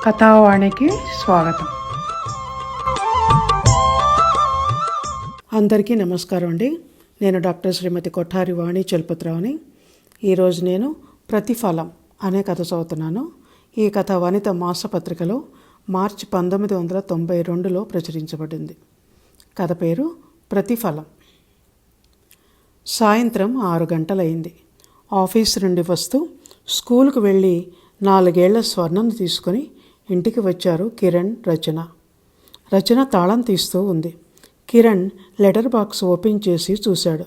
కథావాణికి స్వాగతం. అందరికీ నమస్కారం అండి. నేను డాక్టర్ శ్రీమతి కొఠారి వాణి చలపతిరావుని. ఈరోజు నేను ప్రతిఫలం అనే కథ చదువుతున్నాను. ఈ కథ వనిత మాసపత్రికలో మార్చి 1992లో ప్రచురించబడింది. కథ పేరు ప్రతిఫలం. సాయంత్రం 6 గంటలైంది. ఆఫీసు నుండి వస్తూ స్కూలుకు వెళ్ళి 4 ఏళ్ల స్వర్ణను తీసుకొని ఇంటికి వచ్చారు కిరణ్, రచన. రచన తాళం తీస్తూ ఉంది. కిరణ్ లెటర్ బాక్స్ ఓపెన్ చేసి చూశాడు.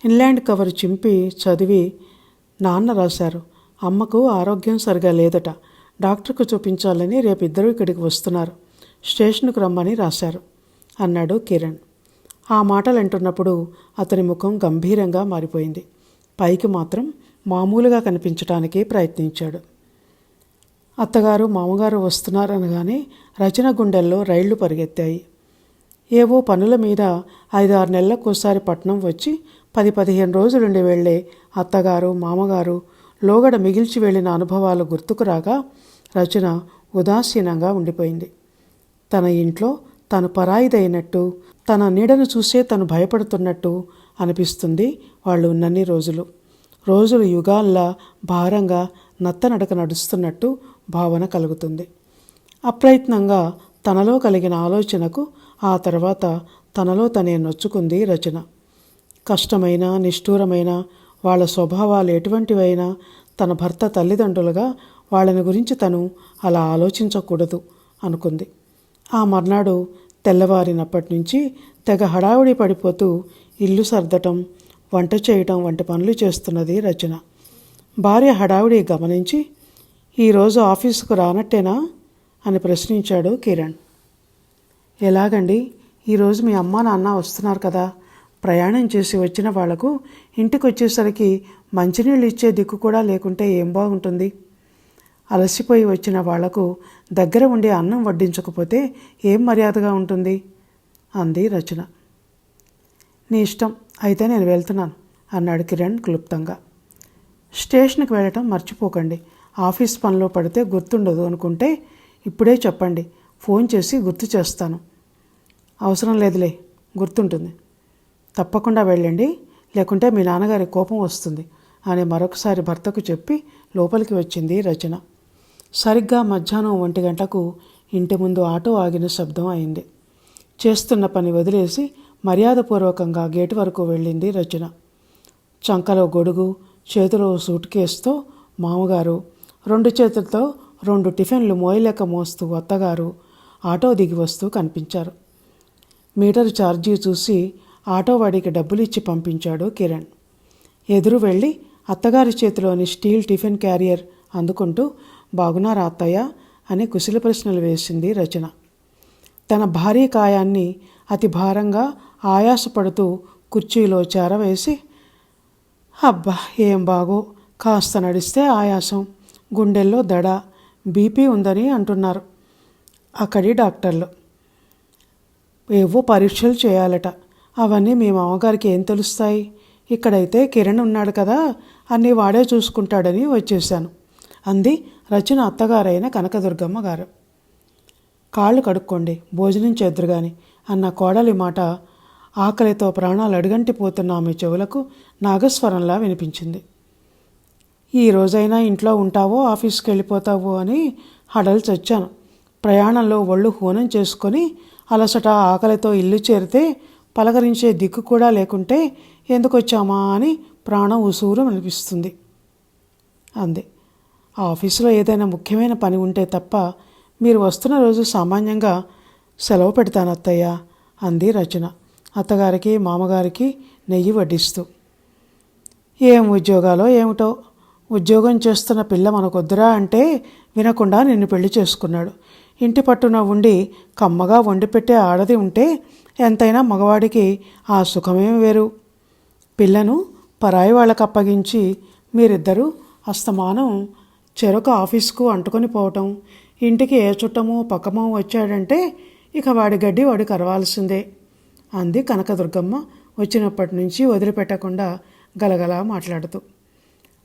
ఇన్లాండ్ కవర్ చింపి చదివి, నాన్న రాశారు, అమ్మకు ఆరోగ్యం సరిగా లేదట, డాక్టర్కు చూపించాలని రేపిద్దరూ ఇక్కడికి వస్తున్నారు, స్టేషన్కు రమ్మని రాశారు అన్నాడు కిరణ్. ఆ మాటలు అంటున్నప్పుడు అతని ముఖం గంభీరంగా మారిపోయింది. పైకి మాత్రం మామూలుగా కనిపించటానికి ప్రయత్నించాడు. అత్తగారు మామగారు వస్తున్నారనగానే రచన గుండెల్లో రైళ్లు పరిగెత్తాయి. ఏవో పనుల మీద 5-6 నెలలకోసారి పట్నం వచ్చి 10-15 రోజులుండి వెళ్లే అత్తగారు మామగారు లోగడ మిగిల్చి వెళ్ళిన అనుభవాలు గుర్తుకు రాగా రచన ఉదాసీనంగా ఉండిపోయింది. తన ఇంట్లో తను పరాయిదైనట్టు, తన నీడను చూసే తను భయపడుతున్నట్టు అనిపిస్తుంది వాళ్ళు ఉన్నన్ని రోజులు. రోజులు యుగాల్లా భారంగా నత్తనడక నడుస్తున్నట్టు భావన కలుగుతుంది. అప్రయత్నంగా తనలో కలిగిన ఆలోచనకు ఆ తర్వాత తనలో తనే నొచ్చుకుంది రచన. కష్టమైన నిష్ఠూరమైన వాళ్ళ స్వభావాలు ఎటువంటివైనా తన భర్త తల్లిదండ్రులుగా వాళ్ళని గురించి తను అలా ఆలోచించకూడదు అనుకుంది. ఆ మర్నాడు తెల్లవారినప్పటి నుంచి తెగ హడావుడి పడిపోతూ ఇల్లు సర్దటం, వంట చేయటం వంటి పనులు చేస్తున్నది రచన. భార్య హడావుడి గమనించి, ఈరోజు ఆఫీసుకు రానట్టేనా అని ప్రశ్నించాడు కిరణ్. ఎలాగండి, ఈరోజు మీ అమ్మ నాన్న వస్తున్నారు కదా, ప్రయాణం చేసి వచ్చిన వాళ్లకు ఇంటికి వచ్చేసరికి మంచినీళ్ళు ఇచ్చే దిక్కు కూడా లేకుంటే ఏం బాగుంటుంది? అలసిపోయి వచ్చిన వాళ్లకు దగ్గర ఉండి అన్నం వడ్డించకపోతే ఏం మర్యాదగా ఉంటుంది అంది రచన. నీ ఇష్టం, అయితే నేను వెళ్తున్నాను అన్నాడు కిరణ్ క్లుప్తంగా. స్టేషన్కి వెళ్ళటం మర్చిపోకండి, ఆఫీస్ పనిలో పడితే గుర్తుండదు అనుకుంటే ఇప్పుడే చెప్పండి, ఫోన్ చేసి గుర్తు చేస్తాను. అవసరం లేదులే, గుర్తుంటుంది. తప్పకుండా వెళ్ళండి, లేకుంటే మీ నాన్నగారి కోపం వస్తుంది అని మరొకసారి భర్తకు చెప్పి లోపలికి వచ్చింది రచన. సరిగ్గా మధ్యాహ్నం 1 గంటకు ఇంటి ముందు ఆటో ఆగిన శబ్దం అయింది. చేస్తున్న పని వదిలేసి మర్యాదపూర్వకంగా గేటు వరకు వెళ్ళింది రచన. చంకలో గొడుగు, చేతిలో సూట్ కేసుతో మామగారు, 2 చేతులతో 2 టిఫిన్లు మోయలేక మోస్తూ అత్తగారు ఆటో దిగి వస్తూ కనిపించారు. మీటర్ ఛార్జీ చూసి ఆటో వాడికి డబ్బులు ఇచ్చి పంపించాడు కిరణ్. ఎదురు వెళ్ళి అత్తగారి చేతిలోని స్టీల్ టిఫిన్ క్యారియర్ అందుకుంటూ, బాగున్నారా అత్తయ్య అని కుశల ప్రశ్నలు వేసింది రచన. తన భారీ కాయాన్ని అతి భారంగా ఆయాసపడుతూ కుర్చీలో చేరవేసి, అబ్బా ఏం బాగో, కాస్త నడిస్తే ఆయాసం, గుండెల్లో దడ, బీపీ ఉందని అంటున్నారు అక్కడి డాక్టర్లు. ఏవో పరీక్షలు చేయాలట, అవన్నీ మీ మామగారికి ఏం తెలుస్తాయి? ఇక్కడైతే కిరణ్ ఉన్నాడు కదా, అన్నీ వాడే చూసుకుంటాడని వచ్చేశాను అంది రచన అత్తగారైన కనకదుర్గమ్మ గారు. కాళ్ళు కడుక్కోండి, భోజనం చేద్దరు గాని అన్న కోడలి మాట ఆకలితో ప్రాణాలు అడుగంటిపోతున్న ఆమె చెవులకు నాగస్వరంలా వినిపించింది. ఈ రోజైనా ఇంట్లో ఉంటావో ఆఫీస్కి వెళ్ళిపోతావో అని హడలు చచ్చాను. ప్రయాణంలో ఒళ్ళు హూనం చేసుకొని అలసట ఆకలితో ఇల్లు చేరితే పలకరించే దిక్కు కూడా లేకుంటే ఎందుకు వచ్చామా అని ప్రాణం ఉసూరు అనిపిస్తుంది అంది. ఆఫీసులో ఏదైనా ముఖ్యమైన పని ఉంటే తప్ప మీరు వస్తున్న రోజు సామాన్యంగా సెలవు పెడతాను అత్తయ్య అంది రచన అత్తగారికి మామగారికి నెయ్యి వడ్డిస్తూ. ఏం ఉద్యోగాలో ఏమిటో, ఉద్యోగం చేస్తున్న పిల్ల మనకొద్దురా అంటే వినకుండా నిన్ను పెళ్లి చేసుకున్నాడు. ఇంటి పట్టున ఉండి కమ్మగా వండిపెట్టే ఆడది ఉంటే ఎంతైనా మగవాడికి ఆ సుఖమేం వేరు. పిల్లను పరాయి వాళ్ళకు అప్పగించి మీరిద్దరూ అస్తమానం చెరొక ఆఫీస్కు అంటుకొని పోవటం, ఇంటికి ఏ చుట్టమో పక్కమో వచ్చాడంటే ఇక వాడి గడ్డి వాడు కరవాల్సిందే అంది కనకదుర్గమ్మ వచ్చినప్పటి నుంచి వదిలిపెట్టకుండా గలగలా మాట్లాడుతూ.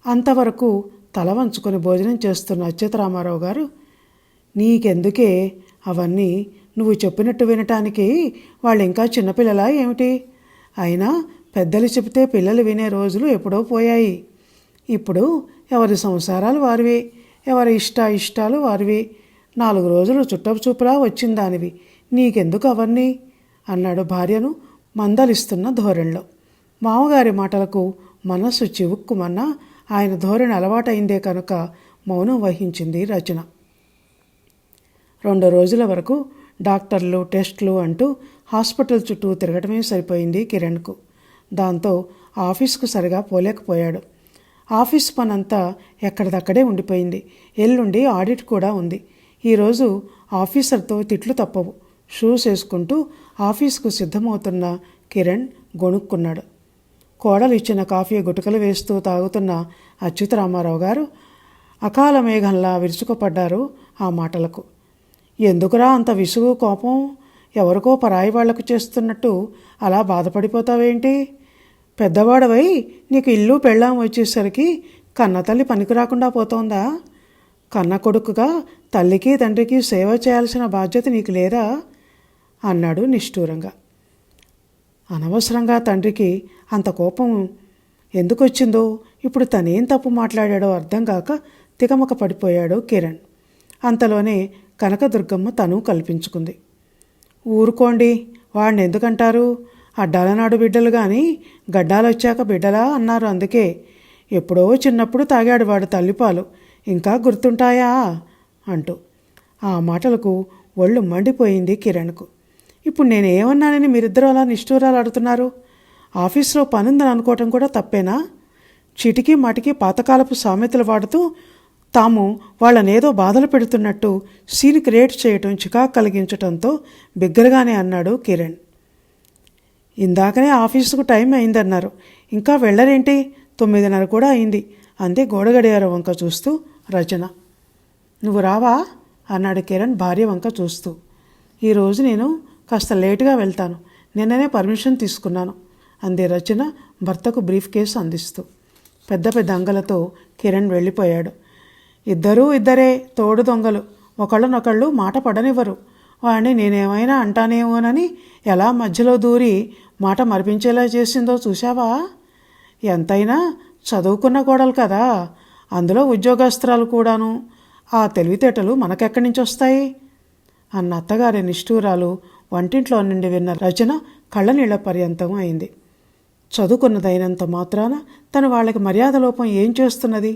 అంతవరకు తల వంచుకొని భోజనం చేస్తున్న అచ్యుతరామారావు గారు, నీకెందుకే అవన్నీ? నువ్వు చెప్పినట్టు వినటానికి వాళ్ళు ఇంకా చిన్నపిల్లలా ఏమిటి? అయినా పెద్దలు చెబితే పిల్లలు వినే రోజులు ఎప్పుడో పోయాయి. ఇప్పుడు ఎవరి సంసారాలు వారివి, ఎవరి ఇష్టాలు వారివి. 4 రోజులు చుట్టపు చూపులా వచ్చిందానివి, నీకెందుకు అవన్నీ అన్నాడు భార్యను మందలిస్తున్న ధోరణిలో. మామగారి మాటలకు మనస్సు చివుక్కుమన్నా ఆయన ధోరణి అలవాటైందే కనుక మౌనం వహించింది రచన. 2 రోజుల వరకు డాక్టర్లు, టెస్టులు అంటూ హాస్పిటల్ చుట్టూ తిరగటమే సరిపోయింది కిరణ్కు. దాంతో ఆఫీస్కు సరిగా పోలేకపోయాడు. ఆఫీస్ పనంతా ఎక్కడిదక్కడే ఉండిపోయింది. ఎల్లుండి ఆడిట్ కూడా ఉంది. ఈరోజు ఆఫీసర్తో తిట్లు తప్పవు. షూస్ వేసుకుంటూ ఆఫీస్కు సిద్ధమవుతున్న కిరణ్ గొణుక్కున్నాడు. కోడలు ఇచ్చిన కాఫీ గుటకలు వేస్తూ తాగుతున్న అచ్యుతరామారావు గారు అకాల మేఘంలా విరుచుకుపడ్డారు ఆ మాటలకు. ఎందుకురా అంత విసుగు, కోపం? ఎవరికో పరాయి వాళ్లకు చేస్తున్నట్టు అలా బాధపడిపోతావేంటి? పెద్దవాడవై నీకు ఇల్లు పెళ్ళాం వచ్చేసరికి కన్నతల్లి పనికి రాకుండా పోతోందా? కన్న కొడుకుగా తల్లికి తండ్రికి సేవ చేయాల్సిన బాధ్యత నీకు లేదా అన్నాడు నిష్ఠూరంగా. అనవసరంగా తండ్రికి అంత కోపం ఎందుకొచ్చిందో, ఇప్పుడు తనేం తప్పు మాట్లాడాడో అర్థం కాక తికమక పడిపోయాడు కిరణ్. అంతలోనే కనకదుర్గమ్మ తను కల్పించుకుంది. ఊరుకోండి, వాడిని ఎందుకంటారు? అడ్డాలనాడు బిడ్డలు కానీ గడ్డాలొచ్చాక బిడ్డలా అన్నారు. అందుకే ఎప్పుడో చిన్నప్పుడు తాగాడు వాడు తల్లిపాలు, ఇంకా గుర్తుంటాయా అంటూ. ఆ మాటలకు ఒళ్ళు మండిపోయింది కిరణ్కు. ఇప్పుడు నేనేమన్నానని మీరిద్దరూ అలా నిష్ఠూరాలు ఆడుతున్నారు? ఆఫీస్లో పనుందని అనుకోవటం కూడా తప్పేనా? చిటికి మాటికి పాతకాలపు సామెతలు వాడుతూ తాము వాళ్ళనేదో బాధలు పెడుతున్నట్టు సీన్ క్రియేట్ చేయటం చికాకు కలిగించటంతో బిగ్గరగానే అన్నాడు కిరణ్. ఇందాకనే ఆఫీసుకు టైం అయిందన్నారు, ఇంకా వెళ్ళరేంటి? 9:30 కూడా అయింది అంతే గోడగడియారం వంక చూస్తూ రచన. నువ్వు రావా అన్నాడు కిరణ్ భార్య వంక చూస్తూ. ఈరోజు నేను కాస్త లేటుగా వెళ్తాను, నిన్ననే పర్మిషన్ తీసుకున్నాను అంది రచన భర్తకు బ్రీఫ్ కేసు అందిస్తూ. పెద్ద పెద్ద అంగలతో కిరణ్ వెళ్ళిపోయాడు. ఇద్దరే తోడు దొంగలు, ఒకళ్ళనొకళ్ళు మాట పడనివ్వరు. వాడిని నేనేమైనా అంటానేమోనని ఎలా మధ్యలో దూరి మాట మరిపించేలా చేసిందో చూశావా? ఎంతైనా చదువుకున్న కోడలు కదా, అందులో ఉద్యోగస్తురాలు కూడాను. ఆ తెలివితేటలు మనకెక్కడి నుంచి వస్తాయి అన్న అత్తగారి నిష్ఠూరాలు వంటింట్లో నుండి విన్న రచన కళ్ళనీళ్ల పర్యంతం అయింది. చదువుకున్నదైనంత మాత్రాన తను వాళ్ళకి మర్యాద లోపం ఏం చేస్తున్నది?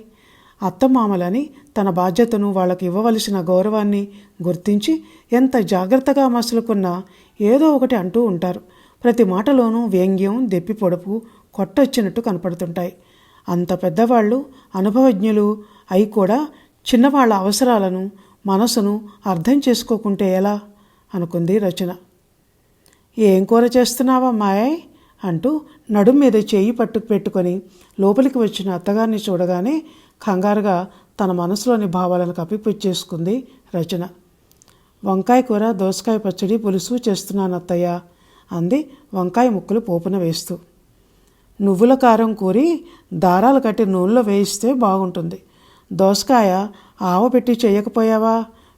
అత్తమామలని తన బాధ్యతను వాళ్ళకి ఇవ్వవలసిన గౌరవాన్ని గుర్తించి ఎంత జాగ్రత్తగా మసులుకున్నా ఏదో ఒకటి అంటూ ఉంటారు. ప్రతి మాటలోనూ వ్యంగ్యం, దెప్పి పొడుపు కొట్టొచ్చినట్టు కనపడుతుంటాయి. అంత పెద్దవాళ్ళు, అనుభవజ్ఞులు అయి కూడా చిన్నవాళ్ల అవసరాలను, మనసును అర్థం చేసుకోకుంటే ఎలా అనుకుంది రచన. ఏం కూర చేస్తున్నావమ్మాయ్ అంటూ నడుం మీద చేయి పెట్టుకొని లోపలికి వచ్చిన అత్తగారిని చూడగానే కంగారుగా తన మనసులోని భావాలను కప్పిపుచ్చేసుకుంది రచన. వంకాయ కూర, దోసకాయ పచ్చడి, పులుసు చేస్తున్నాను అత్తయ్య అంది వంకాయ ముక్కలు పోపున వేస్తూ. నువ్వుల కారం కూరి దారాలు కట్టి నూనెలో వేయిస్తే బాగుంటుంది. దోసకాయ ఆవపెట్టి చేయకపోయావా?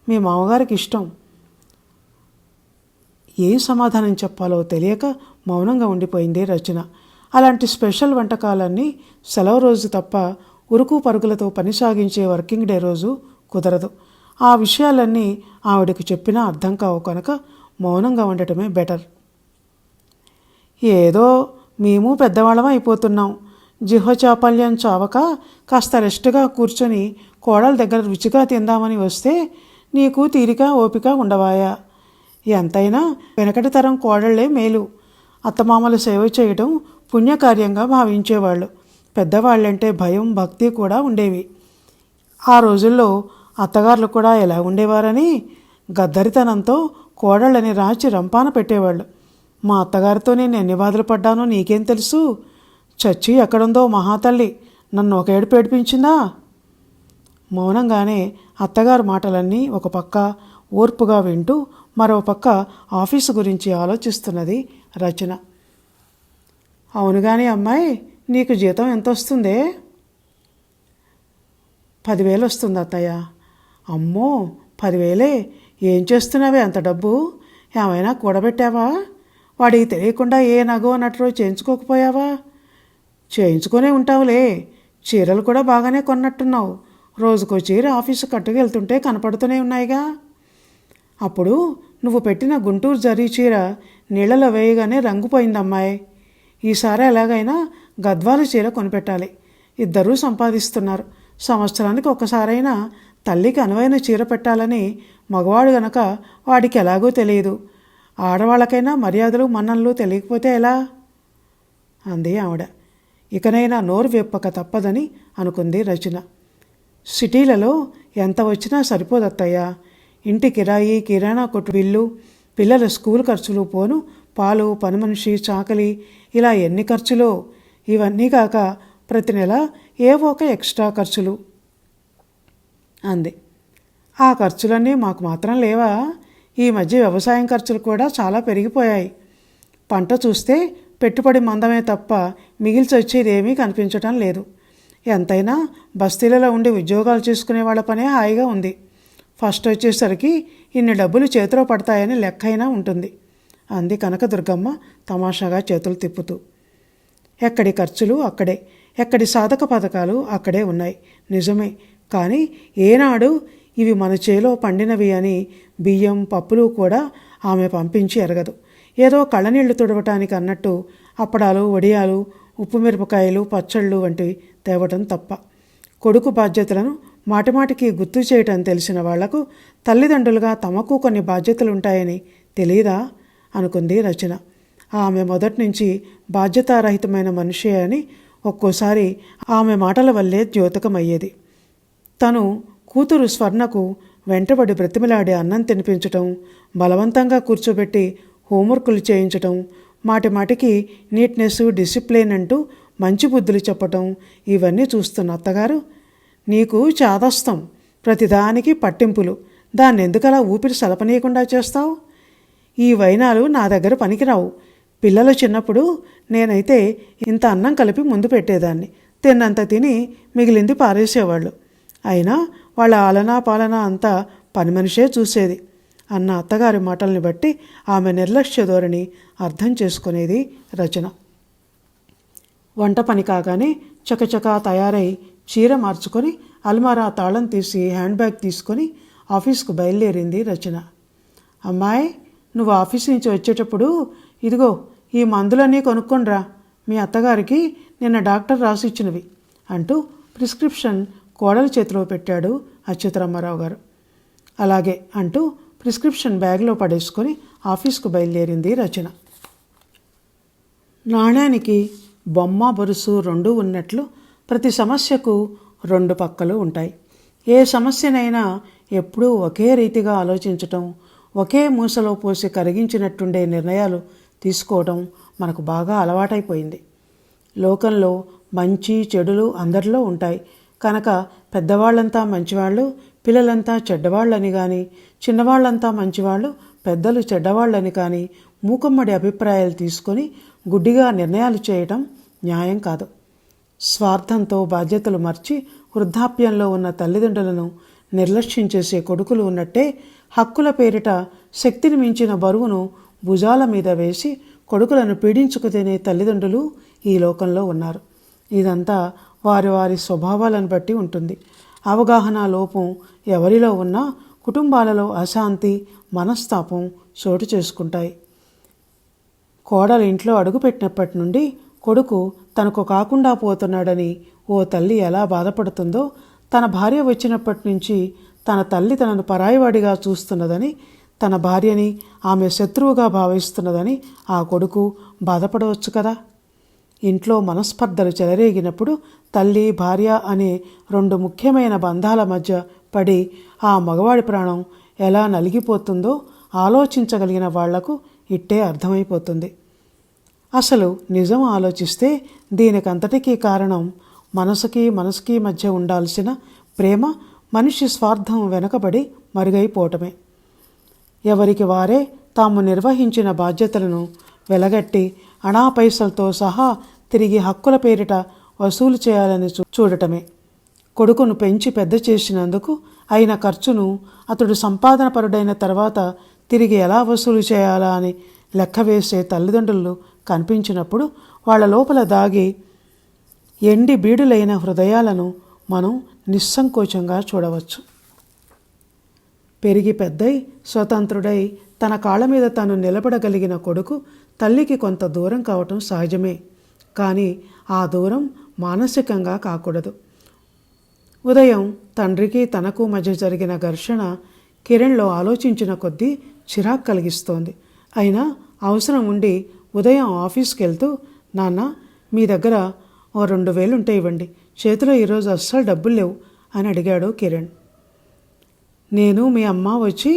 మీ మామగారికి ఇష్టం. ఏం సమాధానం చెప్పాలో తెలియక మౌనంగా ఉండిపోయింది రచన. అలాంటి స్పెషల్ వంటకాలన్నీ సెలవు రోజు తప్ప ఉరుకు పరుగులతో పని సాగించే వర్కింగ్ డే రోజు కుదరదు. ఆ విషయాలన్నీ ఆవిడకు చెప్పినా అర్థం కావు కనుక మౌనంగా ఉండటమే బెటర్. ఏదో మేము పెద్దవాళ్ళం అయిపోతున్నాం. జిహ్వ చాపల్యం చావక కాస్త రెస్ట్గా కూర్చొని కోడల దగ్గర రుచిగా తిందామని వస్తే నీకు తీరిక ఓపిక ఉండవాయా? ఎంతైనా వెనకటి తరం కోడళ్లే మేలు. అత్తమామలు సేవ చేయడం పుణ్యకార్యంగా భావించేవాళ్ళు. పెద్దవాళ్ళంటే భయం, భక్తి కూడా ఉండేవి. ఆ రోజుల్లో అత్తగారులు కూడా ఎలా ఉండేవారని గద్దరితనంతో కోడళ్ళని రాచి రంపాన పెట్టేవాళ్ళు. మా అత్తగారితో నేను ఎన్ని బాధలు పడ్డానో నీకేం తెలుసు? చచ్చి ఎక్కడుందో మహాతల్లి నన్ను ఒక ఏడుపు ఏడిపించిందా? మౌనంగానే అత్తగారు మాటలన్నీ ఒక పక్క ఓర్పుగా వింటూ మరో పక్క ఆఫీసు గురించి ఆలోచిస్తున్నది రచన. అవును కానీ అమ్మాయి, నీకు జీతం ఎంత వస్తుందే? 10,000 వస్తుంది అత్తయ్య. అమ్మో, 10,000 ఏం చేస్తున్నావే అంత డబ్బు? ఏమైనా కూడబెట్టావా? వాడికి తెలియకుండా ఏ నగో నటరో చేయించుకోకపోయావా? చేయించుకొనే ఉంటావులే. చీరలు కూడా బాగానే కొన్నట్టున్నావు. రోజుకో చీర ఆఫీసు కట్టుకెళ్తుంటే కనపడుతూనే ఉన్నాయిగా. అప్పుడు నువ్వు పెట్టిన గుంటూరు జరీ చీర నీళ్ళలో వేయగానే రంగుపోయిందమ్మాయి. ఈసారి ఎలాగైనా గద్వాల చీర కొనిపెట్టాలి. ఇద్దరూ సంపాదిస్తున్నారు. సంవత్సరానికి ఒక్కసారైనా తల్లికి అనువైన చీర పెట్టాలని మగవాడు గనక వాడికి ఎలాగో తెలియదు. ఆడవాళ్ళకైనా మర్యాదలు మన్ననలు తెలియకపోతే ఎలా? అంది ఆవిడ. ఇకనైనా నోరు విప్పక తప్పదని అనుకుంది రచన. సిటీలలో ఎంత వచ్చినా సరిపోదత్తయ్యా. ఇంటి కిరాయి, కిరాణా కొట్టు బిల్లు, పిల్లల స్కూల్ ఖర్చులు పోను, పాలు, పని మనిషి, చాకలి, ఇలా ఎన్ని ఖర్చులో. ఇవన్నీ కాక ప్రతి నెల ఏవో ఒక ఎక్స్ట్రా ఖర్చులు అంది. ఆ ఖర్చులన్నీ మాకు మాత్రం లేవా? ఈ మధ్య వ్యవసాయం ఖర్చులు కూడా చాలా పెరిగిపోయాయి. పంట చూస్తే పెట్టుబడి మందమే తప్ప మిగిల్చి వచ్చేదేమీ కనిపించటం లేదు. ఎంతైనా బస్తీలలో ఉండి ఉద్యోగాలు చేసుకునే వాళ్ళ పనే హాయిగా ఉంది. ఫస్ట్ వచ్చేసరికి ఇన్ని డబ్బులు చేతిలో పడతాయని లెక్కైనా ఉంటుంది అంది కనకదుర్గమ్మ తమాషాగా చేతులు తిప్పుతూ. ఎక్కడి ఖర్చులు అక్కడే, ఎక్కడి సాధక పథకాలు అక్కడే ఉన్నాయి. నిజమే. కానీ ఏనాడు ఇవి మన చేలో పండినవి అని బియ్యం, పప్పులు కూడా ఆమె పంపించి ఎరగదు. ఏదో కళ్ళనీళ్లు తుడవటానికి అన్నట్టు అప్పడాలు, వడియాలు, ఉప్పు మిరపకాయలు, పచ్చళ్ళు వంటివి తేవటం తప్ప. కొడుకు బాధ్యతలను మాటిమాటికి గుర్తు చేయటం తెలిసిన వాళ్లకు తల్లిదండ్రులుగా తమకు కొన్ని బాధ్యతలుంటాయని తెలియదా అనుకుంది రచన. ఆమె మొదటి నుంచి బాధ్యతారహితమైన మనిషి అని ఒక్కోసారి ఆమె మాటల వల్లే ద్యోతకమయ్యేది. తను కూతురు స్వర్ణకు వెంటబడి బ్రతిమిలాడి అన్నం తినిపించటం, బలవంతంగా కూర్చోబెట్టి హోంవర్కులు చేయించటం, మాటిమాటికి నీట్నెస్, డిసిప్లిన్ అంటూ మంచి బుద్ధులు చెప్పటం, ఇవన్నీ చూస్తున్న అత్తగారు, నీకు చాదస్తం, ప్రతిదానికి పట్టింపులు, దాన్ని ఎందుకలా ఊపిరి సలపనీయకుండా చేస్తావు? ఈ వైనాలు నా దగ్గర పనికిరావు. పిల్లలు చిన్నప్పుడు నేనైతే ఇంత అన్నం కలిపి ముందు పెట్టేదాన్ని. తిన్నంత తిని మిగిలింది పారేసేవాళ్ళు. అయినా వాళ్ళ ఆలనా పాలనా అంతా పని మనిషే చూసేది అన్న అత్తగారి మాటల్ని బట్టి ఆమె నిర్లక్ష్య ధోరణి అర్థం చేసుకునేది రచన. వంట పని కాగానే చకచకా తయారై చీర మార్చుకొని అల్మారా తాళం తీసి హ్యాండ్ బ్యాగ్ తీసుకొని ఆఫీస్కు బయలుదేరింది రచన. అమ్మాయి, నువ్వు ఆఫీస్ నుంచి వచ్చేటప్పుడు ఇదిగో ఈ మందులన్నీ కొనుక్కొనిరా, మీ అత్తగారికి నిన్న డాక్టర్ రాసిచ్చినవి అంటూ ప్రిస్క్రిప్షన్ కోడలి చేతిలో పెట్టాడు అచ్యుతరామారావు గారు. అలాగే అంటూ ప్రిస్క్రిప్షన్ బ్యాగ్లో పడేసుకొని ఆఫీస్కు బయలుదేరింది రచన. నాణ్యానికి బొమ్మ బొరుసు రెండూ ఉన్నట్లు ప్రతి సమస్యకు రెండు పక్కలు ఉంటాయి. ఏ సమస్యనైనా ఎప్పుడూ ఒకే రీతిగా ఆలోచించటం, ఒకే మూసలో పోసి కరిగించినట్టుండే నిర్ణయాలు తీసుకోవడం మనకు బాగా అలవాటైపోయింది. లోకంలో మంచి చెడులు అందరిలో ఉంటాయి కనుక పెద్దవాళ్ళంతా మంచివాళ్ళు, పిల్లలంతా చెడ్డవాళ్ళని కానీ, చిన్నవాళ్ళంతా మంచివాళ్ళు, పెద్దలు చెడ్డవాళ్ళని కానీ మూకమ్మడి అభిప్రాయాలు తీసుకొని గుడ్డిగా నిర్ణయాలు చేయటం న్యాయం కాదు. స్వార్థంతో బాధ్యతలు మర్చి వృద్ధాప్యంలో ఉన్న తల్లిదండ్రులను నిర్లక్ష్యం చేసే కొడుకులు ఉన్నట్టే హక్కుల పేరిట శక్తిని మించిన బరువును భుజాల మీద వేసి కొడుకులను పీడించుకు తినే తల్లిదండ్రులు ఈ లోకంలో ఉన్నారు. ఇదంతా వారి వారి స్వభావాలను బట్టి ఉంటుంది. అవగాహన లోపం ఎవరిలో ఉన్నా కుటుంబాలలో అశాంతి, మనస్తాపం చోటు చేసుకుంటాయి. కోడలు ఇంట్లో అడుగుపెట్టినప్పటి నుండి కొడుకు తనకు కాకుండా పోతున్నాడని ఓ తల్లి ఎలా బాధపడుతుందో, తన భార్య వచ్చినప్పటి నుంచి తన తల్లి తనను పరాయివాడిగా చూస్తున్నదని, తన భార్యని ఆమె శత్రువుగా భావిస్తున్నదని ఆ కొడుకు బాధపడవచ్చు కదా. ఇంట్లో మనస్పర్ధలు చెలరేగినప్పుడు తల్లి, భార్య అనే రెండు ముఖ్యమైన బంధాల మధ్య పడి ఆ మగవాడి ప్రాణం ఎలా నలిగిపోతుందో ఆలోచించగలిగిన వాళ్లకు ఇట్టే అర్థమైపోతుంది. అసలు నిజం ఆలోచిస్తే దీనికంతటికీ కారణం మనసుకి మధ్య ఉండాల్సిన ప్రేమ మనిషి స్వార్థం వెనకబడి మరుగైపోవటమే. ఎవరికి వారే తాము నిర్వహించిన బాధ్యతలను వెలగట్టి అణాపైసలతో సహా తిరిగి హక్కుల పేరిట వసూలు చేయాలని చూడటమే. కొడుకును పెంచి పెద్ద చేసినందుకు అయిన ఖర్చును అతడు సంపాదనపరుడైన తర్వాత తిరిగి ఎలా వసూలు చేయాలా అని లెక్క వేసే తల్లిదండ్రులు కనిపించినప్పుడు వాళ్ళ లోపల దాగి ఎండి బీడులైన హృదయాలను మనం నిస్సంకోచంగా చూడవచ్చు. పెరిగి పెద్దై స్వతంత్రుడై తన కాళ్ళ మీద తాను నిలబడగలిగిన కొడుకు తల్లికి కొంత దూరం కావటం సహజమే. కానీ ఆ దూరం మానసికంగా కాకూడదు. ఉదయం తండ్రికి తనకు మధ్య జరిగిన ఘర్షణ కిరణ్లో ఆలోచించిన కొద్దీ చిరాకు కలిగిస్తోంది. అయినా అవసరం ఉండి ఉదయం ఆఫీస్కి వెళ్తూ, నాన్న మీ దగ్గర ఓ 2,000 ఉంటే ఇవ్వండి, చేతిలో ఈరోజు అస్సలు డబ్బులు లేవు అని అడిగాడు కిరణ్. నేను మీ అమ్మ వచ్చి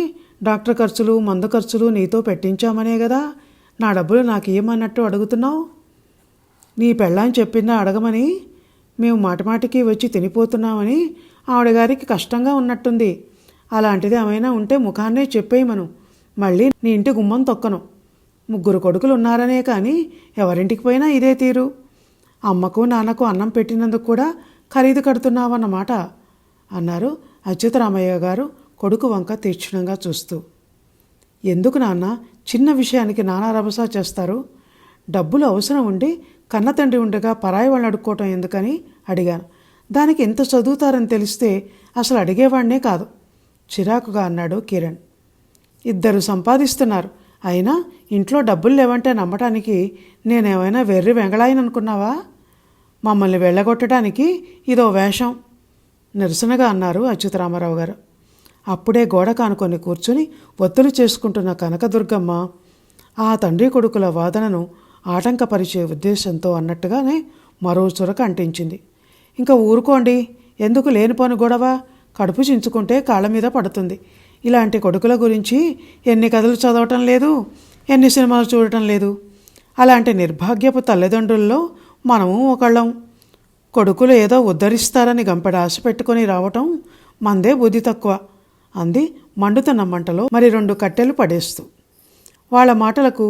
డాక్టర్ ఖర్చులు మందు ఖర్చులు నీతో పెట్టించామనే కదా నా డబ్బులు నాకు ఇవ్వమన్నట్టు అడుగుతున్నావు. నీ పెళ్ళాన్ని చెప్పిందా అడగమని? మేము మాటిమాటికి వచ్చి తినిపోతున్నామని ఆవిడ గారికి కష్టంగా ఉన్నట్టుంది. అలాంటిది ఏమైనా ఉంటే ముఖాన్నే చెప్పేయమను. మళ్ళీ నీ ఇంటి గుమ్మం తొక్కను. 3 కొడుకులు ఉన్నారనే కానీ ఎవరింటికి పోయినా ఇదే తీరు. అమ్మకు నాన్నకు అన్నం పెట్టినందుకు కూడా ఖరీదు కడుతున్నావన్నమాట అన్నారు అచ్యుతరామయ్య గారు కొడుకు వంక తీక్షణంగా చూస్తూ. ఎందుకు నాన్న చిన్న విషయానికి నానా రభస చేస్తారు? డబ్బులు అవసరం ఉండి కన్న తండ్రి ఉండగా పరాయి వాళ్ళని అడుక్కోవటం ఎందుకని అడిగాను. దానికి ఎంత చదువుతారని తెలిస్తే అసలు అడిగేవాడినే కాదు చిరాకుగా అన్నాడు కిరణ్. 2 సంపాదిస్తున్నారు, అయినా ఇంట్లో డబ్బులు లేవంటే నమ్మటానికి నేనేమైనా వెర్రి వెంగళాయిని అనుకున్నావా? మమ్మల్ని వెళ్ళగొట్టడానికి ఇదో వేషం నిరసనగా అన్నారు అచ్యుతరామారావు గారు. అప్పుడే గోడ కానుకొని కూర్చుని ఒత్తులు చేసుకుంటున్న కనకదుర్గమ్మ ఆ తండ్రి కొడుకుల వాదనను ఆటంకపరిచే ఉద్దేశంతో అన్నట్టుగానే మరో చురక అంటించింది. ఇంకా ఊరుకోండి, ఎందుకు లేనిపోని గొడవ? కడుపు చించుకుంటే కాళ్ళ మీద పడుతుంది. ఇలాంటి కొడుకుల గురించి ఎన్ని కథలు చదవటం లేదు, ఎన్ని సినిమాలు చూడటం లేదు. అలాంటి నిర్భాగ్యపు తల్లిదండ్రుల్లో మనము ఒకళ్ళం. కొడుకులు ఏదో ఉద్ధరిస్తారని గంపెడ ఆశ పెట్టుకొని రావటం మందే బుద్ధి తక్కువ అంది మండుతున్న మంటలో మరి 2 కట్టెలు పడేస్తూ. వాళ్ళ మాటలకు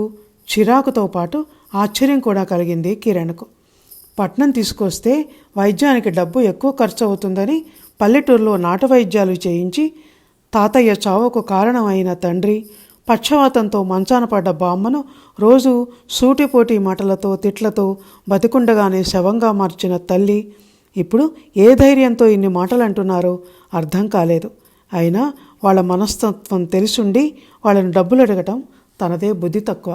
చిరాకుతో పాటు ఆశ్చర్యం కూడా కలిగింది కిరణ్కు. పట్నం తీసుకొస్తే వైద్యానికి డబ్బు ఎక్కువ ఖర్చు అవుతుందని పల్లెటూరులో నాటు వైద్యాలు చేయించి తాతయ్య చావుకు కారణమైన తండ్రి, పక్షవాతంతో మంచాన పడ్డ బామ్మను రోజు సూటిపోటి మాటలతో తిట్లతో బతికుండగానే శవంగా మార్చిన తల్లి ఇప్పుడు ఏ ధైర్యంతో ఇన్ని మాటలు అంటున్నారో అర్థం కాలేదు. అయినా వాళ్ళ మనస్తత్వం తెలిసుండి వాళ్ళని డబ్బులు అడగటం తనదే బుద్ధి తక్కువ.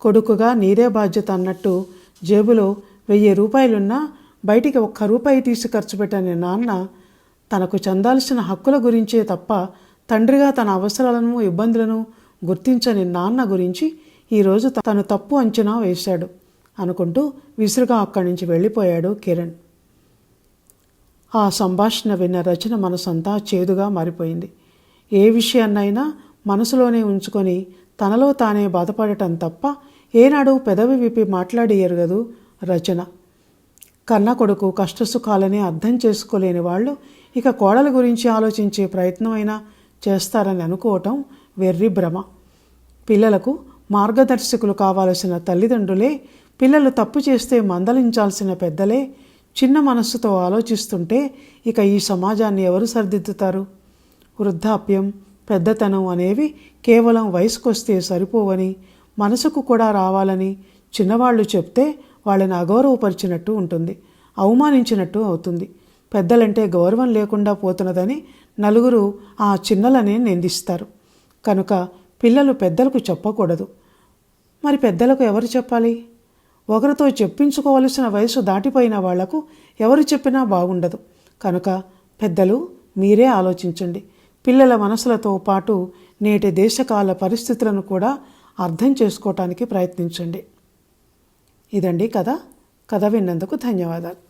కొడుకుగా నీదే బాధ్యత అన్నట్టు జేబులో 1000 రూపాయలున్నా బయటికి 1 రూపాయి తీసి ఖర్చు పెట్టని నాన్న తనకు చెందాల్సిన హక్కుల గురించే తప్ప తండ్రిగా తన అవసరాలను ఇబ్బందులను గుర్తించని నాన్న గురించి ఈరోజు తను తప్పు అంచనా వేశాడు అనుకుంటూ విసురుగా అక్కడి నుంచి వెళ్ళిపోయాడు కిరణ్. ఆ సంభాషణ విన్న రచన మనసంతా చేదుగా మారిపోయింది. ఏ విషయాన్నైనా మనసులోనే ఉంచుకొని తనలో తానే బాధపడటం తప్ప ఏనాడు పెదవి విప్పి మాట్లాడి ఎరగదు రచన. కన్న కొడుకు కష్టసుఖాలని అర్థం చేసుకోలేని వాళ్ళు ఇక కోడల గురించి ఆలోచించే ప్రయత్నమైనా చేస్తారని అనుకోవటం వెర్రి భ్రమ. పిల్లలకు మార్గదర్శకులు కావాల్సిన తల్లిదండ్రులే పిల్లలు తప్పు చేస్తే మందలించాల్సిన పెద్దలే చిన్న మనస్సుతో ఆలోచిస్తుంటే ఇక ఈ సమాజాన్ని ఎవరు సరిదిద్దుతారు? వృద్ధాప్యం, పెద్దతనం అనేవి కేవలం వయసుకొస్తే సరిపోవని, మనసుకు కూడా రావాలని చిన్నవాళ్ళు చెప్తే వాళ్ళని అగౌరవపరిచినట్టు ఉంటుంది, అవమానించినట్టు అవుతుంది. పెద్దలంటే గౌరవం లేకుండా పోతున్నదని నలుగురు ఆ చిన్నలనే నిందిస్తారు. కనుక పిల్లలు పెద్దలకు చెప్పకూడదు. మరి పెద్దలకు ఎవరు చెప్పాలి? ఒకరితో చెప్పించుకోవలసిన వయసు దాటిపోయిన వాళ్లకు ఎవరు చెప్పినా బాగుండదు. కనుక పెద్దలు మీరే ఆలోచించండి. పిల్లల మనసులతో పాటు నేటి దేశకాల పరిస్థితులను కూడా అర్థం చేసుకోవటానికి ప్రయత్నించండి. ఇదండి కథ. కథ విన్నందుకు ధన్యవాదాలు.